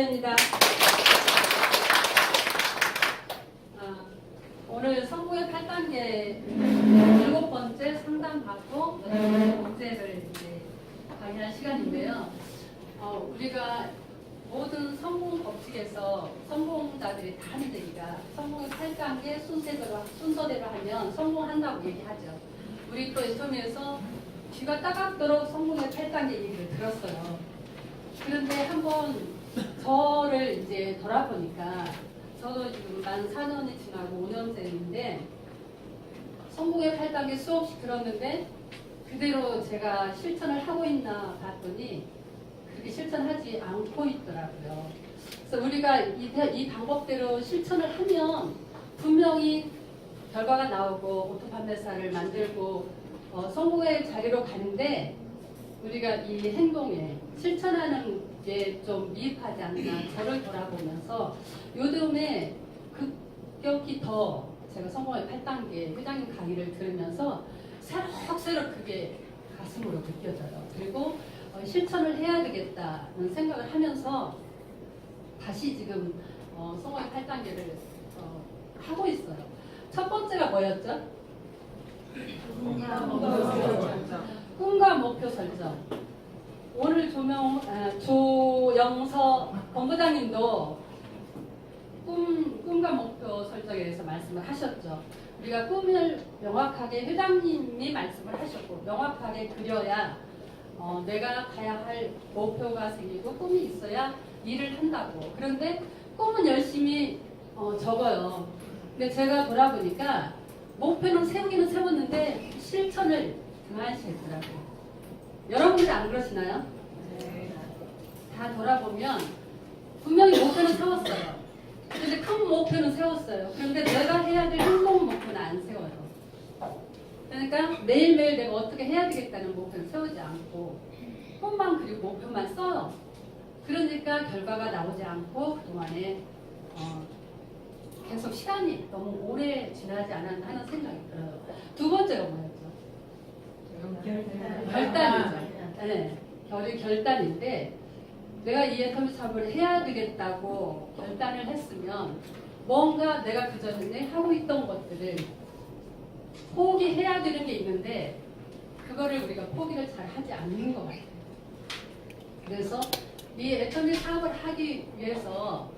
입니다. 오늘 성공의 8단계 7번째 상담받고 문제를 이제 강의할 시간인데요. 우리가 모든 성공 법칙에서 성공자들이 다 하는 얘기가 성공의 8단계 순서대로 하면 성공한다고 얘기하죠. 우리 또 인터넷에서 귀가 따갑도록 성공의 8단계 얘기를 들었어요. 그런데 한번 저를 이제 돌아보니까 저도 지금 만 4년이 지나고 5년째인데 성공의 8단계 수없이 들었는데 그대로 제가 실천을 하고 있나 봤더니 그렇게 실천하지 않고 있더라고요. 그래서 우리가 이 방법대로 실천을 하면 분명히 결과가 나오고 오토 판매사를 만들고 성공의 자리로 가는데 우리가 이 행동에 실천하는 게 좀 미흡하지 않나 저를 돌아보면서 요즘에 급격히 더 제가 성공의 8단계 회장님 강의를 들으면서 새록새록 그게 가슴으로 느껴져요. 그리고 실천을 해야 되겠다는 생각을 하면서 다시 지금 성공의 8단계를 하고 있어요. 첫 번째가 뭐였죠? 꿈과 목표 설정. 오늘 조영서 본부장님도 꿈과 목표 설정에 대해서 말씀을 하셨죠. 우리가 꿈을 명확하게 회장님이 말씀을 하셨고 명확하게 그려야 내가 가야 할 목표가 생기고 꿈이 있어야 일을 한다고. 그런데 꿈은 열심히 적어요. 근데 제가 돌아보니까 목표는 세우기는 세웠는데 실천을 등한시했더라고요. 여러분들 안 그러시나요? 네. 다 돌아보면 분명히 목표는 세웠어요. 근데 큰 목표는 세웠어요. 그런데 내가 해야 될 행동 목표는 안 세워요. 그러니까 매일매일 내가 어떻게 해야 되겠다는 목표는 세우지 않고 꿈만 그리고 목표만 써요. 그러니까 결과가 나오지 않고 그동안에 계속 시간이 너무 오래 지나지 않았나 하는 생각이 들어요. 두 번째가 뭐였죠? 결단이죠. 네, 결단인데 내가 이 애터미 사업을 해야 되겠다고 결단을 했으면 뭔가 내가 그전에 하고 있던 것들을 포기해야 되는 게 있는데 그거를 우리가 포기를 잘 하지 않는 것 같아요. 그래서 이 애터미 사업을 하기 위해서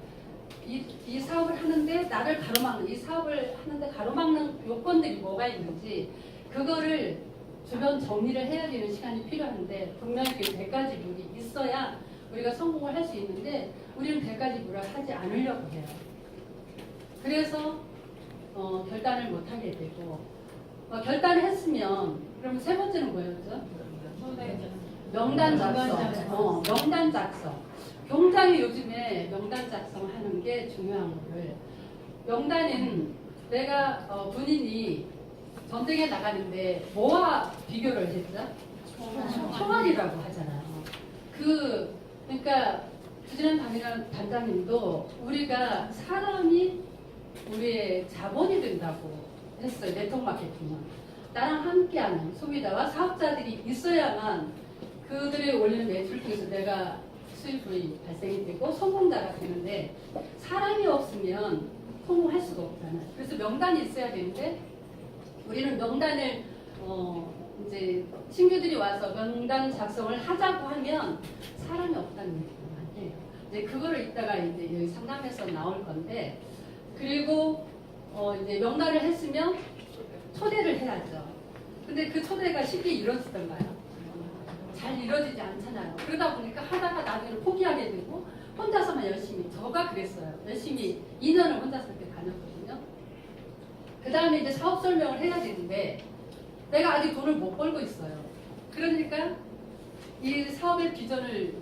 이 사업을 하는데 나를 가로막는, 이 사업을 하는데 가로막는 요건들이 뭐가 있는지 그거를 주변 정리를 해야 되는 시간이 필요한데 분명히 그 100가지 룰이 있어야 우리가 성공을 할 수 있는데 우리는 100가지 룰을 하지 않으려고 해요. 그래서 결단을 못하게 되고 결단을 했으면 그럼 세 번째는 뭐였죠? 명단 작성. 명단 작성. 굉장히 요즘에 명단 작성하는 게 중요한 거를 명단은 내가 본인이 전쟁에 나가는데 뭐와 비교를 했죠? 총알이라고 하잖아요. 그러니까 주진환 단장님도 우리가 사람이 우리의 자본이 된다고 했어요. 네트워크 마케팅은. 나랑 함께하는 소비자와 사업자들이 있어야만 그들이 올리는 매출 통해서 내가 수익이 발생이 되고 성공자가 되는데 사람이 없으면 성공할 수가 없잖아요. 그래서 명단이 있어야 되는데 우리는 명단을 이제 친구들이 와서 명단 작성을 하자고 하면 사람이 없다는 얘기가 많아요. 이제 그거를 이따가 이제 여기 상담에서 나올 건데 그리고 이제 명단을 했으면 초대를 해야죠. 근데 그 초대가 쉽게 이루어지던가요? 잘 이루어지지 않잖아요. 그러다 보니까 하다가 나중에 포기하게 되고 혼자서만 열심히 저가 그랬어요. 열심히 2년을 혼자서 이렇게 다녔거든요. 그 다음에 이제 사업 설명을 해야 되는데 내가 아직 돈을 못 벌고 있어요. 그러니까 이 사업의 비전을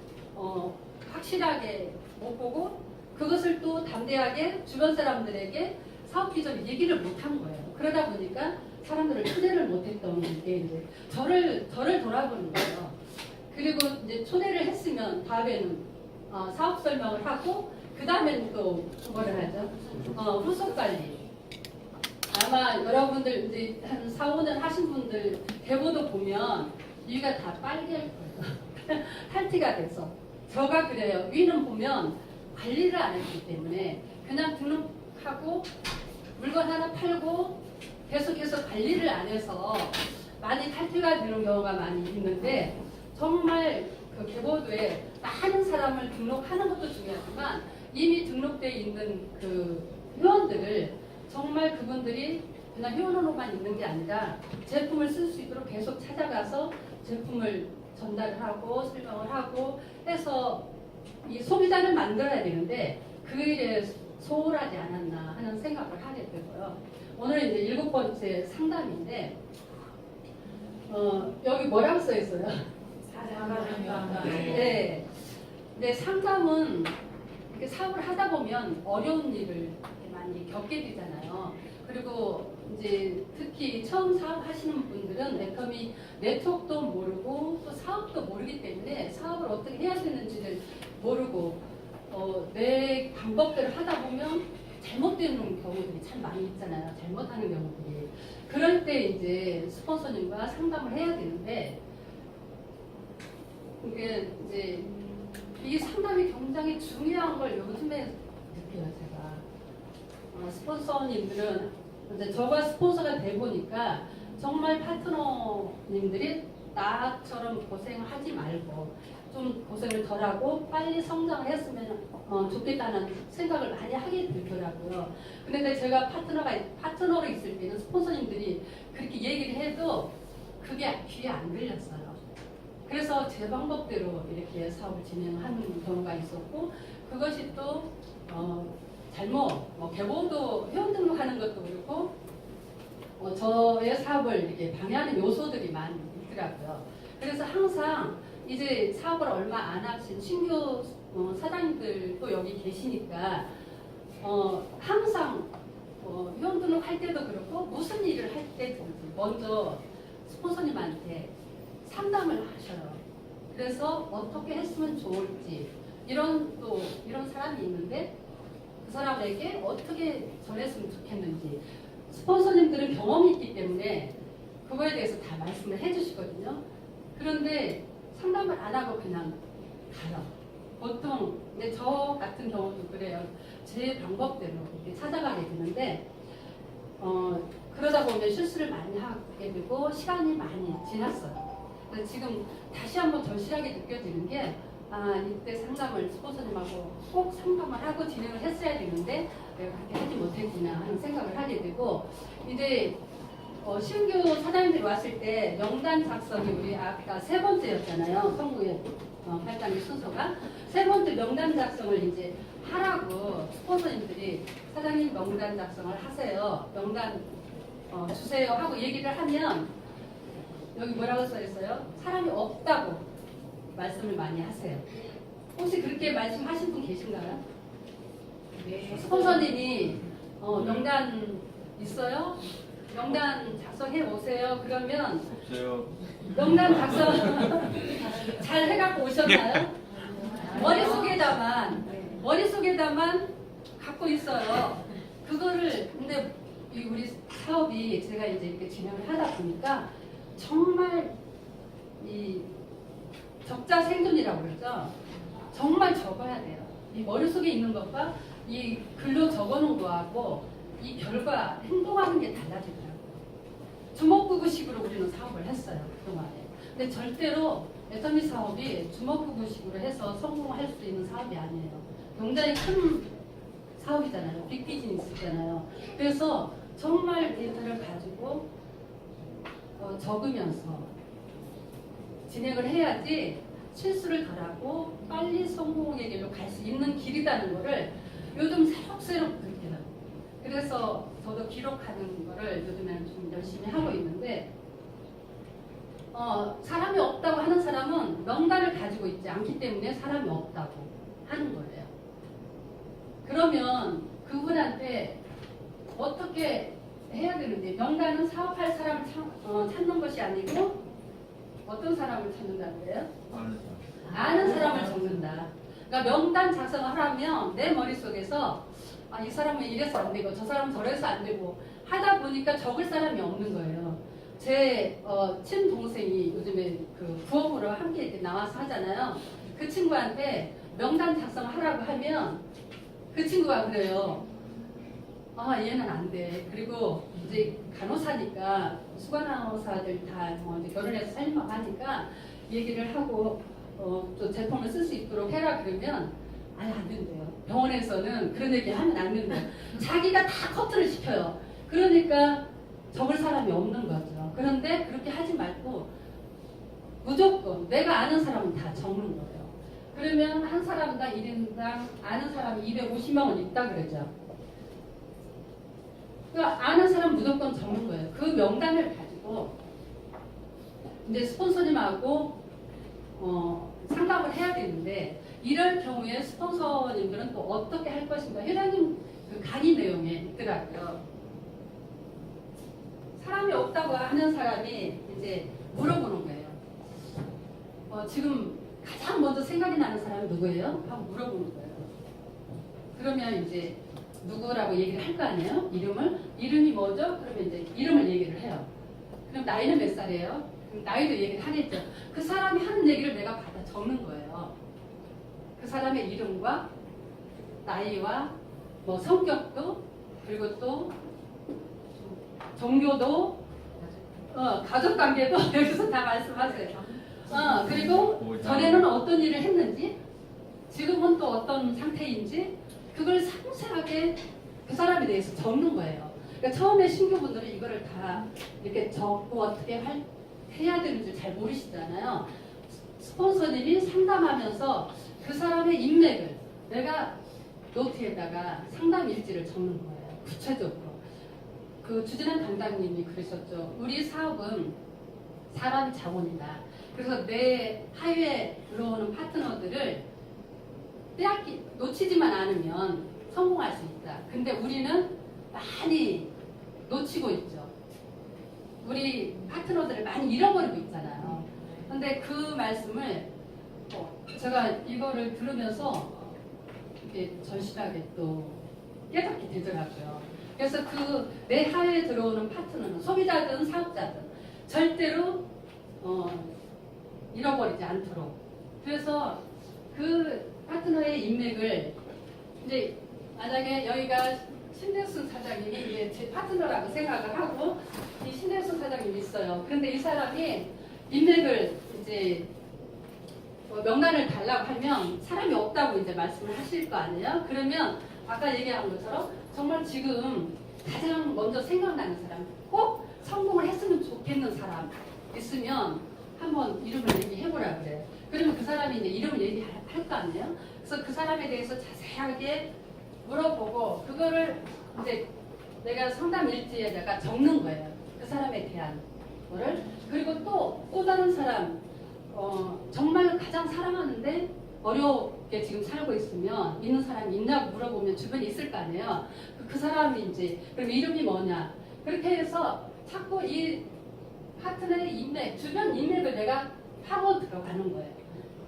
확실하게 못 보고 그것을 또 담대하게 주변 사람들에게 사업 비전 얘기를 못 한 거예요. 그러다 보니까 사람들을 초대를 못 했던 게 이제 저를 돌아보는 거예요. 그리고 이제 초대를 했으면 다음에는 사업 설명을 하고 그 다음에는 또 뭐를 하죠? 후속 관리. 아마 여러분들 이제 한 4, 5년 하신 분들 대본도 보면 위가 다 빨개질 거예요. 탈티가 돼서. 저가 그래요. 위는 보면 관리를 안 했기 때문에 그냥 등록하고 물건 하나 팔고 계속해서 관리를 안 해서 많이 탈퇴가 되는 경우가 많이 있는데, 정말 그 개보도에 많은 사람을 등록하는 것도 중요하지만 이미 등록되어 있는 그 회원들을 정말 그분들이 그냥 회원으로만 있는 게 아니라 제품을 쓸 수 있도록 계속 찾아가서 제품을 전달을 하고 설명을 하고 해서 이 소비자를 만들어야 되는데 그 일에 소홀하지 않았나 하는 생각을 하게 되고요. 오늘은 이제 7번째 상담인데 여기 뭐라고 써 있어요? 네. 네, 상담은 이렇게 사업을 하다 보면 어려운 일을 많이 겪게 되잖아요. 그리고 이제 특히 처음 사업하시는 분들은 애터미 네트워크도 모르고 또 사업도 모르기 때문에 사업을 어떻게 해야 되는지를 모르고 내 방법대로 하다 보면 잘못되는 경우들이 참 많이 있잖아요. 잘못하는 경우들이. 그럴 때 이제 스폰서님과 상담을 해야 되는데 이게 이제 이 상담이 굉장히 중요한 걸 요즘에 느껴요, 제가. 스폰서님들은 이제 저가 스폰서가 돼 보니까 정말 파트너님들이 나처럼 고생하지 말고 좀 고생을 덜하고 빨리 성장을 했으면 좋겠다는 생각을 많이 하게 되더라고요. 근데 제가 파트너로 있을 때는 스폰서님들이 그렇게 얘기를 해도 그게 귀에 안 들렸어요. 그래서 제 방법대로 이렇게 사업을 진행하는 경우가 있었고, 그것이 또 잘못 개보도 회원 등록하는 것도 그렇고 저의 사업을 이렇게 방해하는 요소들이 많이 있더라고요. 그래서 항상 이제 사업을 얼마 안 하신 신규 사장님들도 여기 계시니까 항상 회원 등록할 때도 그렇고 무슨 일을 할 때든지 먼저 스폰서님한테 상담을 하셔요. 그래서 어떻게 했으면 좋을지 이런 사람이 있는데 그 사람에게 어떻게 전했으면 좋겠는지 스폰서님들은 경험이 있기 때문에 그거에 대해서 다 말씀을 해주시거든요. 그런데 상담을 안 하고 그냥 가요. 보통 근데 저 같은 경우도 그래요. 제 방법대로 이렇게 찾아가게 되는데 그러다 보면 실수를 많이 하게 되고 시간이 많이 지났어요. 그래서 지금 다시 한번 절실하게 느껴지는 게 이때 상담을 스폰서님하고 꼭 상담을 하고 진행을 했어야 되는데 내가 그렇게 하지 못했구나 하는 생각을 하게 되고, 이제 신규 사장님들이 왔을 때 명단 작성이 우리 아까 3번째였잖아요. 성구의 발단의 순서가 3번째 명단 작성을 이제 하라고 스폰서님들이 사장님 명단 작성을 하세요. 명단 주세요 하고 얘기를 하면 여기 뭐라고 써 있어요? 사람이 없다고 말씀을 많이 하세요. 혹시 그렇게 말씀하신 분 계신가요? 네. 스폰서님이 명단 있어요? 명단 작성해 오세요. 그러면 없어요. 명단 작성 잘 해갖고 오셨나요? 머릿속에다만 갖고 있어요. 그거를 근데 우리 사업이 제가 이제 이렇게 진행을 하다 보니까 정말 이 적자 생존이라고 그러죠. 정말 적어야 돼요. 이 머릿속에 있는 것과 이 글로 적어놓은 거하고 이 결과 행동하는 게 달라지더라고요. 주먹구구식으로 우리는 사업을 했어요, 그동안에. 근데 절대로 애터미 사업이 주먹구구식으로 해서 성공할 수 있는 사업이 아니에요. 굉장히 큰 사업이잖아요. 빅비즈니스잖아요. 그래서 정말 데이터를 가지고 적으면서 진행을 해야지 실수를 덜하고 빨리 성공의 길로 갈 수 있는 길이라는 거를 요즘 새록새록 느껴요. 그래서 저도 기록하는 거를 요즘에는 좀 열심히 하고 있는데 사람이 없다고 하는 사람은 명단을 가지고 있지 않기 때문에 사람이 없다고 하는 거예요. 그러면 그분한테 어떻게 해야 되는데, 명단은 사업할 사람을 찾는 것이 아니고 어떤 사람을 찾는다는 거예요? 아는 사람을 적는다. 그러니까 명단 작성을 하려면 내 머릿속에서 이 사람은 이래서 안 되고 저 사람은 저래서 안 되고 하다 보니까 적을 사람이 없는 거예요. 제 친동생이 요즘에 그 부업으로 함께 이렇게 나와서 하잖아요. 그 친구한테 명단 작성하라고 하면 그 친구가 그래요. 아, 얘는 안 돼. 그리고 이제 간호사니까 수간호사들 다 이제 결혼해서 살림하고 하니까 얘기를 하고 또 제품을 쓸 수 있도록 해라 그러면 아예 안 된대요. 병원에서는 그런 얘기 하면 안 된대요. 자기가 다 커트를 시켜요. 그러니까 적을 사람이 없는 거죠. 그런데 그렇게 하지 말고 무조건 내가 아는 사람은 다 적는 거예요. 그러면 한 사람당 1인당 아는 사람이 250명은 있다 그러죠. 그러니까 아는 사람 무조건 적는 거예요. 그 명단을 가지고 이제 스폰서님하고 상담을 해야 되는데 이럴 경우에 스폰서님들은 또 어떻게 할 것인가 회장님 그 강의 내용에 있더라고요. 사람이 없다고 하는 사람이 이제 물어보는 거예요. 지금 가장 먼저 생각이 나는 사람이 누구예요? 하고 물어보는 거예요. 그러면 이제 누구라고 얘기를 할 거 아니에요? 이름이 뭐죠? 그러면 이제 이름을 얘기를 해요. 그럼 나이는 몇 살이에요? 그럼 나이도 얘기를 하겠죠. 그 사람이 하는 얘기를 내가 받아 적는 거예요. 그 사람의 이름과 나이와 뭐 성격도 그리고 또 종교도 가족관계도 여기서 다 말씀하세요. 그리고 전에는 어떤 일을 했는지 지금은 또 어떤 상태인지 그걸 상세하게 그 사람에 대해서 적는 거예요. 그러니까 처음에 신규분들은 이거를 다 이렇게 적고 어떻게 해야 되는지 잘 모르시잖아요. 스폰서님이 상담하면서 그 사람의 인맥을 내가 노트에다가 상담 일지를 적는 거예요. 구체적으로. 그 주진환 당당님이 그러셨죠. 우리 사업은 사람이 자본이다. 그래서 내 하위에 들어오는 파트너들을 놓치지만 않으면 성공할 수 있다. 근데 우리는 많이 놓치고 있죠. 우리 파트너들을 많이 잃어버리고 있잖아요. 근데 그 말씀을 제가 이거를 들으면서 이렇게 절실하게 또 깨닫게 되더라고요. 그래서 그 내 하에 들어오는 파트너는 소비자든 사업자든 절대로 잃어버리지 않도록. 그래서 그 파트너의 인맥을 이제 만약에 여기가 신대순 사장님이 이제 제 파트너라고 생각을 하고 이 신대순 사장님이 있어요. 그런데 이 사람이 인맥을 이제 명단을 달라고 하면 사람이 없다고 이제 말씀을 하실 거 아니에요? 그러면 아까 얘기한 것처럼 정말 지금 가장 먼저 생각나는 사람, 꼭 성공을 했으면 좋겠는 사람 있으면 한번 이름을 얘기해보라 그래요. 그러면 그 사람이 이제 이름을 얘기할 거 아니에요? 그래서 그 사람에 대해서 자세하게 물어보고 그거를 이제 내가 상담 일지에다가 적는 거예요. 그 사람에 대한 거를. 그리고 또 다른 사람 정말 가장 사랑하는데 어렵게 지금 살고 있는 사람이 있냐고 물어보면 주변에 있을 거 아니에요. 그 사람이 이제 그럼 이름이 뭐냐 그렇게 해서 자꾸 이 파트너의 인맥, 주변 인맥을 내가 파고 들어가는 거예요.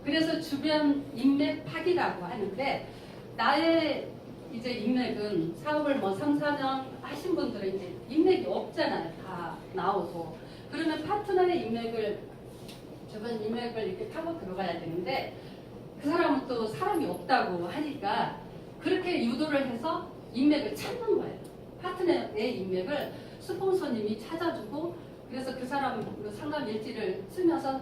그래서 주변 인맥 파기라고 하는데 나의 이제 인맥은 사업을 뭐 3, 4년 하신 분들은 이제 인맥이 없잖아요. 다 나오고. 그러면 파트너의 인맥을 주변 인맥을 이렇게 파고 들어가야 되는데 그 사람은 또 사람이 없다고 하니까 그렇게 유도를 해서 인맥을 찾는 거예요. 파트너의 인맥을 스폰서님이 찾아주고 그래서 그 사람 상담 일지를 쓰면서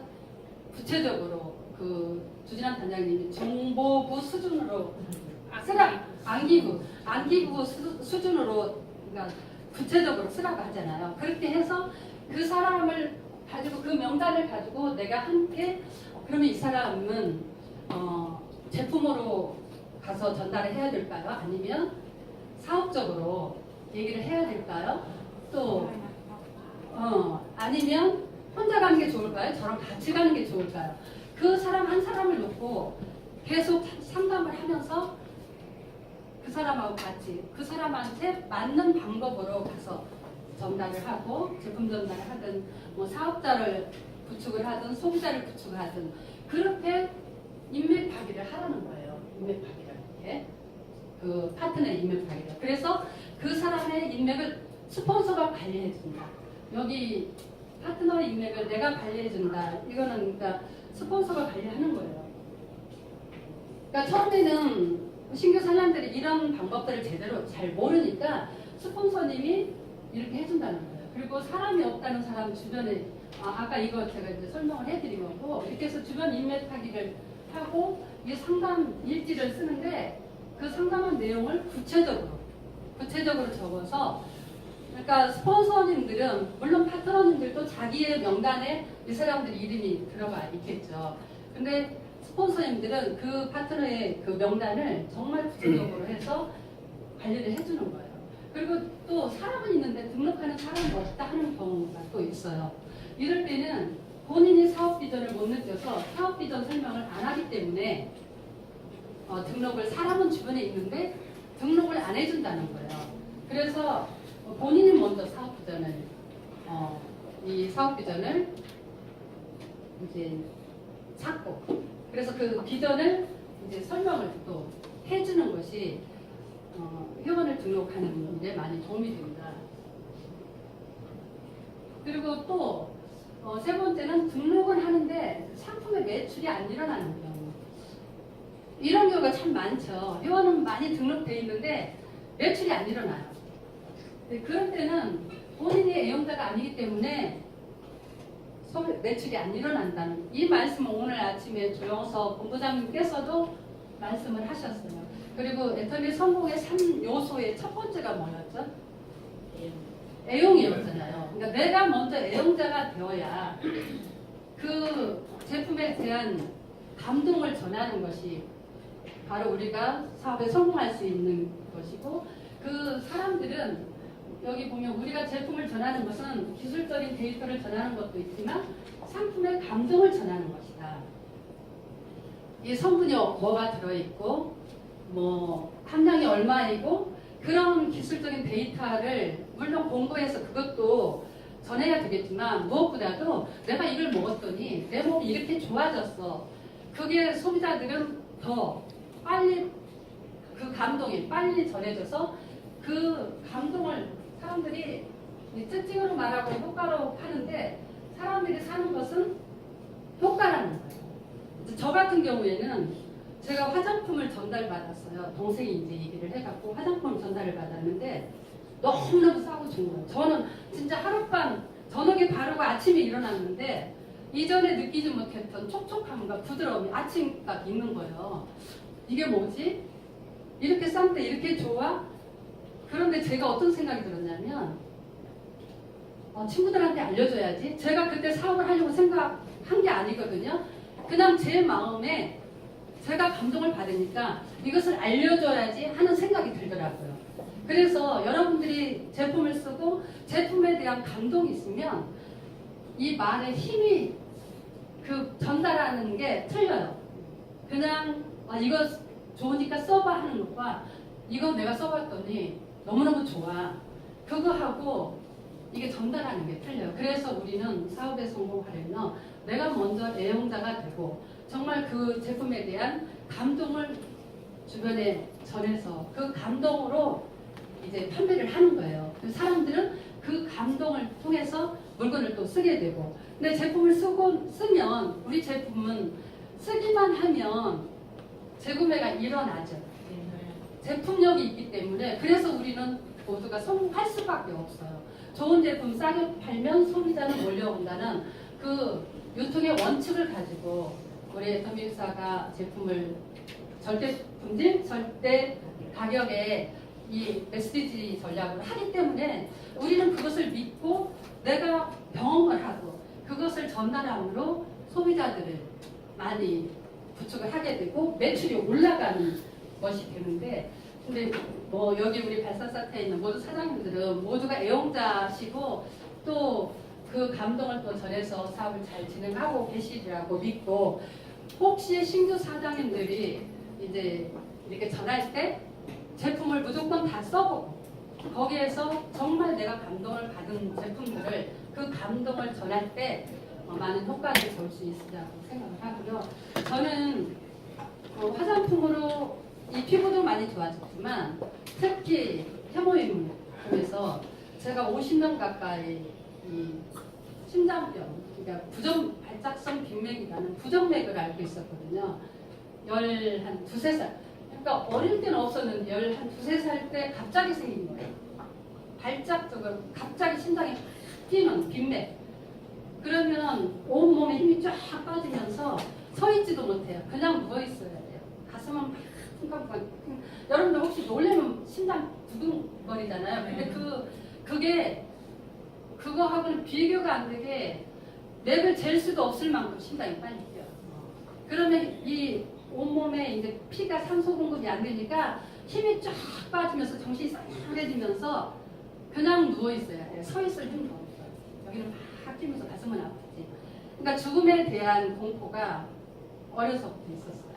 구체적으로 그 주진환 단장님이 정보부 수준으로 쓰라 안기부 수준으로 그러니까 구체적으로 쓰라고 하잖아요. 그렇게 해서 그 사람을 가지고 그 명단을 가지고 내가 함께 그러면 이 사람은 제품으로 가서 전달을 해야 될까요? 아니면 사업적으로 얘기를 해야 될까요? 또 아니면 혼자 가는 게 좋을까요? 저랑 같이 가는 게 좋을까요? 그 사람 한 사람을 놓고 계속 상담을 하면서 그 사람하고 같이 그 사람한테 맞는 방법으로 가서 전달을 하고 제품 전달을 하든 뭐 사업자를 구축을 하든 소비자를 구축하든 그렇게 인맥 파기를 하라는 거예요. 인맥 파기를 이렇게 그 파트너의 인맥 파기를. 그래서 그 사람의 인맥을 스폰서가 관리해 준다. 여기 파트너의 인맥을 내가 관리해 준다. 이거는 그러니까 스폰서가 관리하는 거예요. 그러니까 처음에는 신규 사람들이 이런 방법들을 제대로 잘 모르니까 스폰서님이 이렇게 해준다는 거예요. 그리고 사람이 없다는 사람 주변에 아까 이거 제가 이제 설명을 해드린 거고 이렇게 해서 주변 인맥 타기를 하고 이 상담 일지를 쓰는데 그 상담한 내용을 구체적으로 적어서 그러니까 스폰서님들은 물론 파트너님들도 자기의 명단에 이 사람들 이름이 들어가 있겠죠. 근데 스폰서님들은 그 파트너의 그 명단을 정말 구체적으로 해서 관리를 해주는 거예요. 그리고 또 사람은 있는데 등록하는 사람이 없다 하는 경우가 또 있어요. 이럴 때는 본인이 사업 비전을 못 느껴서 사업 비전 설명을 안 하기 때문에 등록을 사람은 주변에 있는데 등록을 안 해준다는 거예요. 그래서 본인이 먼저 사업 비전을 이 사업 비전을 이제 찾고 그래서 그 비전을 이제 설명을 또 해주는 것이 회원을 등록하는 데 많이 도움이 됩니다. 그리고 또 세 번째는 등록은 하는데 상품의 매출이 안 일어나는 경우. 이런 경우가 참 많죠. 회원은 많이 등록되어 있는데 매출이 안 일어나요. 그런 때는 본인이 애용자가 아니기 때문에 매출이 안 일어난다는 이 말씀을 오늘 아침에 조영석 본부장님께서도 말씀을 하셨어요. 그리고 애터미 성공의 3요소의 첫 번째가 뭐였죠? 애용이었잖아요. 그러니까 내가 먼저 애용자가 되어야 그 제품에 대한 감동을 전하는 것이 바로 우리가 사업에 성공할 수 있는 것이고 그 사람들은 여기 보면 우리가 제품을 전하는 것은 기술적인 데이터를 전하는 것도 있지만 상품의 감동을 전하는 것이다. 이 성분이 뭐가 들어있고 뭐 함량이 얼마이고 그런 기술적인 데이터를 물론 공부해서 그것도 전해야 되겠지만 무엇보다도 내가 이걸 먹었더니 내 몸이 이렇게 좋아졌어. 그게 소비자들은 더 빨리 그 감동이 빨리 전해져서 그 감동을 사람들이 특징으로 말하고 효과로 하는데 사람들이 사는 것은 효과라는 거예요. 저 같은 경우에는 제가 화장품을 전달받았어요. 동생이 이제 얘기를 해갖고 화장품을 전달을 받았는데 너무너무 싸고 좋은 거예요. 저는 진짜 하룻밤 저녁에 바르고 아침에 일어났는데 이전에 느끼지 못했던 촉촉함과 부드러움이 아침까지 있는 거예요. 이게 뭐지? 이렇게 싼 때 이렇게 좋아? 그런데 제가 어떤 생각이 들었냐면 친구들한테 알려줘야지. 제가 그때 사업을 하려고 생각한 게 아니거든요. 그냥 제 마음에 제가 감동을 받으니까 이것을 알려줘야지 하는 생각이 들더라고요. 그래서 여러분들이 제품을 쓰고 제품에 대한 감동이 있으면 이 말의 힘이 그 전달하는 게 틀려요. 그냥 이거 좋으니까 써봐 하는 것과 이거 내가 써봤더니 너무너무 좋아. 그거하고 이게 전달하는 게 틀려요. 그래서 우리는 사업에 성공하려면 내가 먼저 애용자가 되고 정말 그 제품에 대한 감동을 주변에 전해서 그 감동으로 이제 판매를 하는 거예요. 사람들은 그 감동을 통해서 물건을 또 쓰게 되고 근데 제품을 쓰면 우리 제품은 쓰기만 하면 재구매가 일어나죠. 제품력이 있기 때문에 그래서 우리는 모두가 성공할 수밖에 없어요. 좋은 제품 싸게 팔면 소비자는 몰려온다는 그 유통의 원칙을 가지고 우리 애터미사가 제품을 절대 품질, 절대 가격에 이 SDG 전략을 하기 때문에 우리는 그것을 믿고 내가 경험을 하고 그것을 전달함으로 소비자들을 많이 구축을 하게 되고 매출이 올라가는 것이 되는데 근데 뭐 여기 우리 발사사태에 있는 모두 사장님들은 모두가 애용자시고 또 그 감동을 또 전해서 사업을 잘 진행하고 계시리라고 믿고 혹시 신규 사장님들이 이제 이렇게 전할 때 제품을 무조건 다 써보고 거기에서 정말 내가 감동을 받은 제품들을 그 감동을 전할 때 많은 효과를 볼 수 있으리라고 생각을 하고요. 저는 화장품으로 이 피부도 많이 좋아졌지만 특히 헤모임을 통해서 제가 50년 가까이 이 심장병, 그러니까 발작성 빈맥이라는 부정맥을 앓고 있었거든요. 한 두세 살. 그러니까 어릴 때는 없었는데 한 두세 살 때 갑자기 생긴 거예요. 발작적으로 갑자기 심장이 확 뛰는 빈맥. 그러면 온몸에 힘이 쫙 빠지면서 서 있지도 못해요. 그냥 누워 있어야 돼요. 가슴은 막 쿵쾅쿵쾅. 여러분들 혹시 놀래면 심장 두근거리잖아요. 근데 그게 그거하고는 비교가 안 되게 맥을 잴 수도 없을 만큼 심장이 빨리 뛰어요. 그러면 이 온몸에 이제 피가 산소 공급이 안 되니까 힘이 쫙 빠지면서 정신이 싸늘해지면서 그냥 누워 있어야 돼요. 서 있을 힘도 없어요. 여기는 막 뛰면서 가슴은 아프지. 그러니까 죽음에 대한 공포가 어려서부터 있었어요.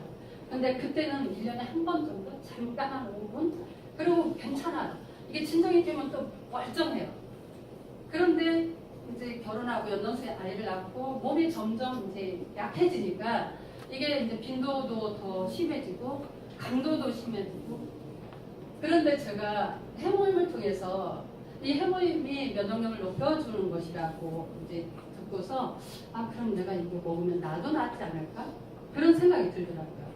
근데 그때는 1년에 한 번 정도 잠깐 한 5분 그리고 괜찮아요. 이게 진정이 되면 또 멀쩡해요. 그런데 이제 결혼하고 연년생에 아이를 낳고 몸이 점점 이제 약해지니까 이게 이제 빈도도 더 심해지고 강도도 심해지고 그런데 제가 해모임을 통해서 이 해모임이 면역력을 높여주는 것이라고 이제 듣고서 아 그럼 내가 이거 먹으면 나도 낫지 않을까? 그런 생각이 들더라고요.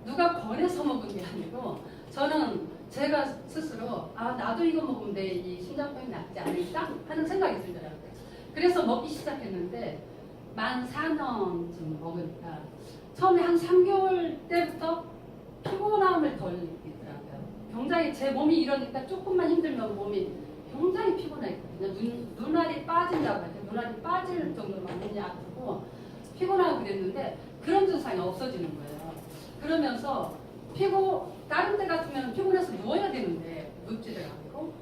누가 권해서 먹은 게 아니고 저는 제가 스스로 아 나도 이거 먹으면 내 이 심장병이 낫지 않을까 하는 생각이 들더라고요. 그래서 먹기 시작했는데 만 4년쯤 먹으니까 처음에 한 3개월 때부터 피곤함을 덜 느끼더라고요. 굉장히 제 몸이 이러니까 조금만 힘들면 몸이 굉장히 피곤했거든요. 눈알이 빠진다고 해요. 눈알이 빠질 정도만 몸이 아프고 피곤하고 그랬는데 그런 증상이 없어지는 거예요. 그러면서 다른 데 같으면 피곤해서 누워야 되는데 눕지를 않고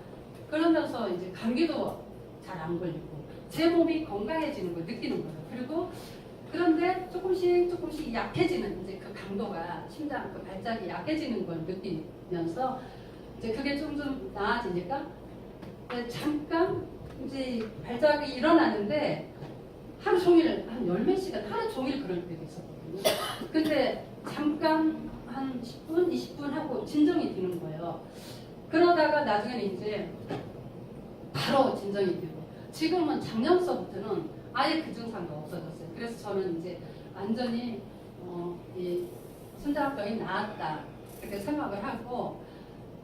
그러면서 이제 감기도 잘 안 걸리고 제 몸이 건강해지는 걸 느끼는 거예요. 그리고 그런데 조금씩 약해지는 이제 그 강도가 심장 그 발작이 약해지는 걸 느끼면서 이제 그게 좀 나아지니까 잠깐 이제 발작이 일어나는데 하루 종일 한 열 몇 시간 하루 종일 그럴 때도 있었거든요. 근데 잠깐 한 10분, 20분 하고 진정이 되는 거예요. 그러다가 나중에는 이제 바로 진정이 되고 지금은 작년서부터는 아예 그 증상도 없어졌어요. 그래서 저는 이제 완전히 이 심장병이 나았다 그렇게 생각을 하고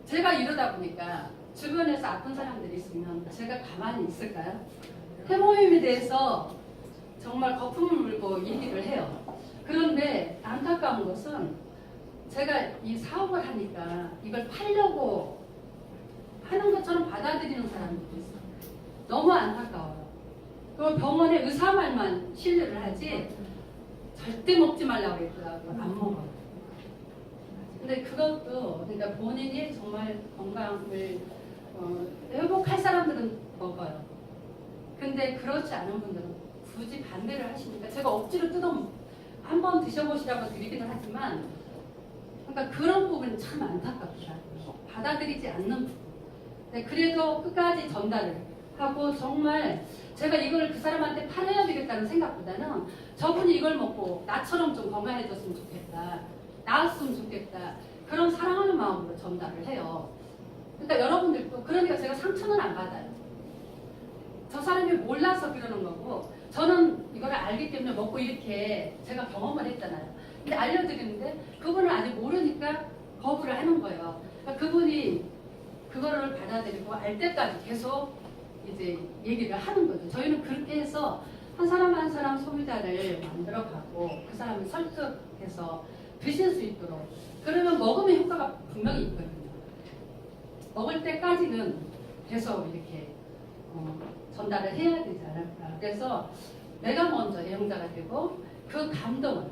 제가 이러다 보니까 주변에서 아픈 사람들이 있으면 제가 가만히 있을까요? 해모임에 대해서 정말 거품을 물고 얘기를 해요. 그런데 안타까운 것은 제가 이 사업을 하니까 이걸 팔려고 하는 것처럼 받아들이는 사람들도 있어요. 너무 안타까워요. 그 병원에 의사 말만 신뢰를 하지 절대 먹지 말라고 했더라고요. 안 먹어요. 근데 그것도 그러니까 본인이 정말 건강을 회복할 사람들은 먹어요. 근데 그렇지 않은 분들은 굳이 반대를 하시니까 제가 억지로 한번 드셔보시라고 드리기는 하지만 그러니까 그런 부분이 참 안타깝더라고요. 받아들이지 않는 부분. 네, 그래도 끝까지 전달을 하고 정말 제가 이걸 그 사람한테 팔아야 되겠다는 생각보다는 저분이 이걸 먹고 나처럼 좀 건강해졌으면 좋겠다. 나았으면 좋겠다. 그런 사랑하는 마음으로 전달을 해요. 그러니까 여러분들도 그러니까 제가 상처는 안 받아요. 저 사람이 몰라서 그러는 거고 저는 이걸 알기 때문에 먹고 이렇게 제가 경험을 했잖아요. 근데 알려드리는데 그분은 아직 모르니까 거부를 하는 거예요. 그러니까 그분이 그거를 받아들이고 알 때까지 계속 이제 얘기를 하는 거죠. 저희는 그렇게 해서 한 사람 한 사람 소비자를 만들어가고 그 사람을 설득해서 드실 수 있도록 그러면 먹으면 효과가 분명히 있거든요. 먹을 때까지는 계속 이렇게 전달을 해야 되지 않을까. 그래서 내가 먼저 애용자가 되고 그 감동을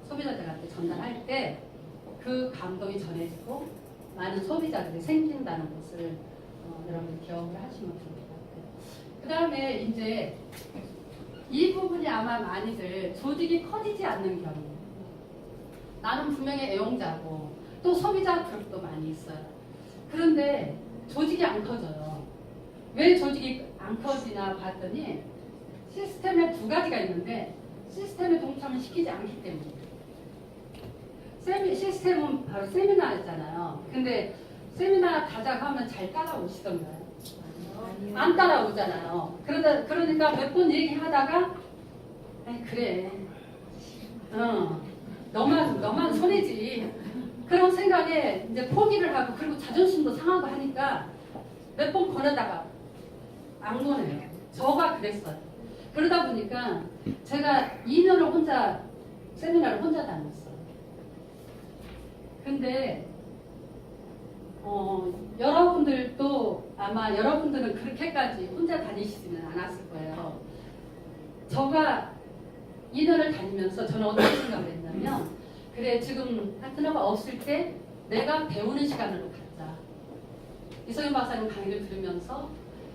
소비자들한테 전달할 때 그 감동이 전해지고 많은 소비자들이 생긴다는 것을 여러분 기억을 하시면 좋을 것 같아요. 그 다음에 이제 이 부분이 아마 많이들 조직이 커지지 않는 경우 나는 분명히 애용자고 또 소비자 그룹도 많이 있어요. 그런데 조직이 안 커져요. 왜 조직이 안 커지나 봤더니 시스템에 두 가지가 있는데 시스템에 동참을 시키지 않기 때문에 시스템은 바로 세미나였잖아요. 근데 세미나 가자고 하면 잘 따라오시던가요? 안 따라오잖아요. 그러니까 몇 번 얘기하다가 그래 너만 손해지. 그런 생각에 이제 포기를 하고 그리고 자존심도 상하고 하니까 몇 번 권하다가 안 권해요. 저가 그랬어요. 그러다 보니까 제가 2년을 혼자 세미나를 혼자 다녔어요. 근데 여러분들도 아마 여러분들은 그렇게까지 혼자 다니시지는 않았을 거예요. 저가 2년을 다니면서 저는 어떻게 생각을 했냐면 그래 지금 파트너가 없을 때 내가 배우는 시간으로 갖자. 이성윤 박사님 강의를 들으면서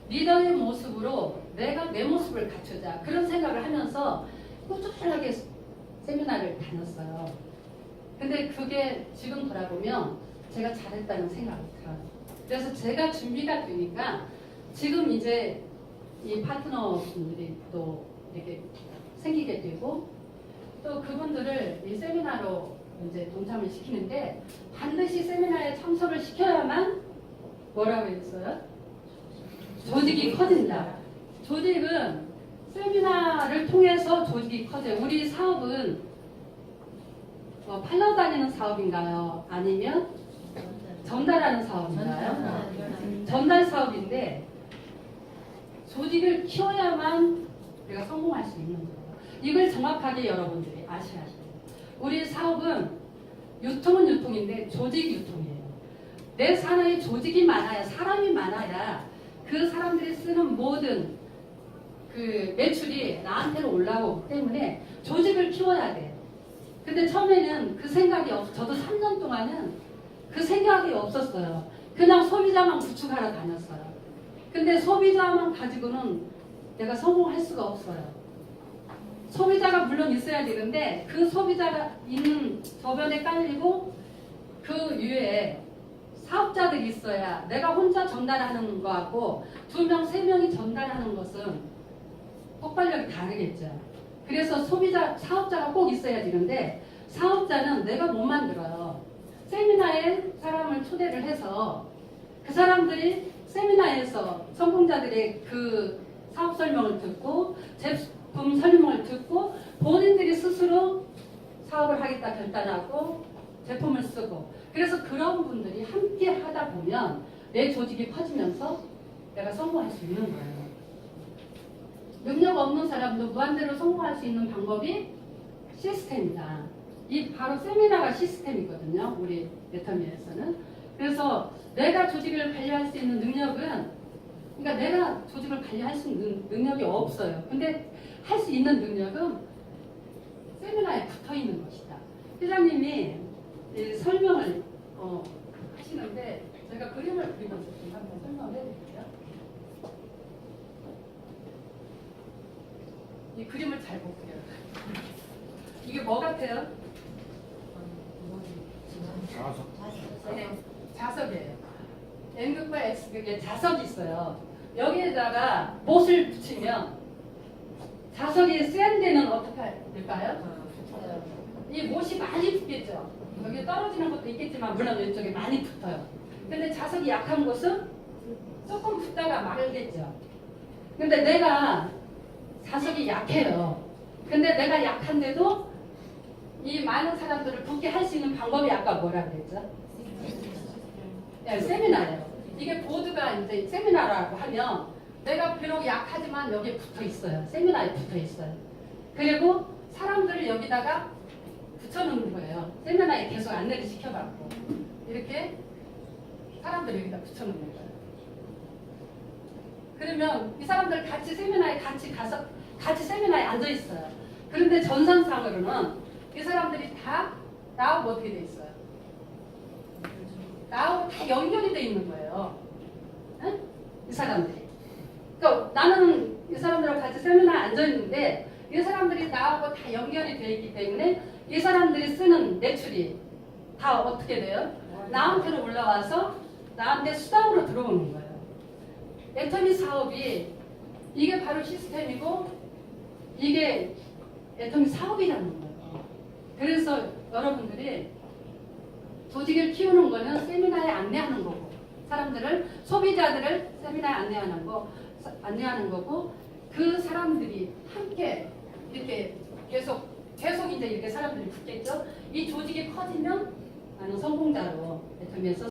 리더의 모습으로 내가 내 모습을 갖추자. 그런 생각을 하면서 꾸준하게 세미나를 다녔어요. 근데 그게 지금 돌아보면 제가 잘했다는 생각이 들어요. 그래서 제가 준비가 되니까 지금 이제 이 파트너분들이 또 이렇게 생기게 되고 또 그분들을 이 세미나로 이제 동참을 시키는데 반드시 세미나에 참석을 시켜야만 뭐라고 했어요? 조직이 커진다. 조직은 세미나를 통해서 조직이 커져요. 우리 사업은 팔러 다니는 사업인가요? 아니면 전달하는 사업인가요? 전달 사업인데 조직을 키워야만 우리가 성공할 수 있는 거예요. 이걸 정확하게 여러분들이 아셔야 돼요. 우리 사업은 유통은 유통인데 조직 유통이에요. 내 산하에 조직이 많아야 사람이 많아야 그 사람들이 쓰는 모든 그 매출이 나한테로 올라오기 때문에 조직을 키워야 돼요. 근데 처음에는 그 생각이 저도 3년 동안은 그 생각이 없었어요. 그냥 소비자만 구축하러 다녔어요. 근데 소비자만 가지고는 내가 성공할 수가 없어요. 소비자가 물론 있어야 되는데 그 소비자가 있는 저변에 깔리고 그 위에 사업자들이 있어야 내가 혼자 전달하는 거하고 2명, 3명이 전달하는 것은 폭발력이 다르겠죠. 그래서 소비자, 사업자가 꼭 있어야 되는데 사업자는 내가 못 만들어요. 세미나에 사람을 초대를 해서 그 사람들이 세미나에서 성공자들의 그 사업 설명을 듣고 제품 설명을 듣고 본인들이 스스로 사업을 하겠다 결단하고 제품을 쓰고 그래서 그런 분들이 함께 하다 보면 내 조직이 커지면서 내가 성공할 수 있는 거예요. 능력 없는 사람도 무한대로 성공할 수 있는 방법이 시스템이다. 이 바로 세미나가 시스템이거든요. 우리 네터미에서는. 그래서 내가 조직을 관리할 수 있는 능력은 그러니까 내가 조직을 관리할 수 있는 능력이 없어요. 근데 할 수 있는 능력은 세미나에 붙어 있는 것이다. 회장님이 설명을 하시는데 제가 그림을 그리면서 좀 한번 설명을 해드릴게요. 이 그림을 잘 볼게요. 이게 뭐 같아요? 네, 자석이에요. N극과 X극에 자석이 있어요. 여기에다가 못을 붙이면 자석이 센 데는 어떻게 될까요? 이 못이 많이 붙겠죠. 여기 떨어지는 것도 있겠지만 물론 이쪽에 많이 붙어요. 근데 자석이 약한 곳은 조금 붙다가 말겠죠. 근데 내가 자석이 약해요. 근데 내가 약한데도 이 많은 사람들을 붙게 할 수 있는 방법이 아까 뭐라 그랬죠? 네, 세미나예요. 이게 보드가 이제 세미나라고 하면 내가 비록 약하지만 여기에 붙어 있어요. 세미나에 붙어 있어요. 그리고 사람들을 여기다가 붙여놓는 거예요. 세미나에 계속 안내를 시켜갖고 이렇게 사람들을 여기다 붙여놓는 거예요. 그러면 이 사람들 같이 세미나에 같이 가서 같이 세미나에 앉아 있어요. 그런데 전산상으로는 이 사람들이 다 나하고 어떻게 돼 있어요? 나하고 다 연결이 돼 있는 거예요. 응? 이 사람들이. 그러니까 나는 이 사람들하고 같이 세미나에 앉아 있는데 이 사람들이 나하고 다 연결이 되어 있기 때문에 이 사람들이 쓰는 매출이 다 어떻게 돼요? 나한테로 올라와서 나한테 수당으로 들어오는 거예요. 애터미 사업이 이게 바로 시스템이고 이게 애터미 사업이라는 거예요. 그래서 여러분들이 조직을 키우는 거는 세미나에 안내하는 거고 사람들을 소비자들을 세미나에 안내하는 거고 그 사람들이 함께 이렇게 계속 계속 이제 이렇게 사람들이 붙겠죠. 이 조직이 커지면 나는 성공자로 대통령에서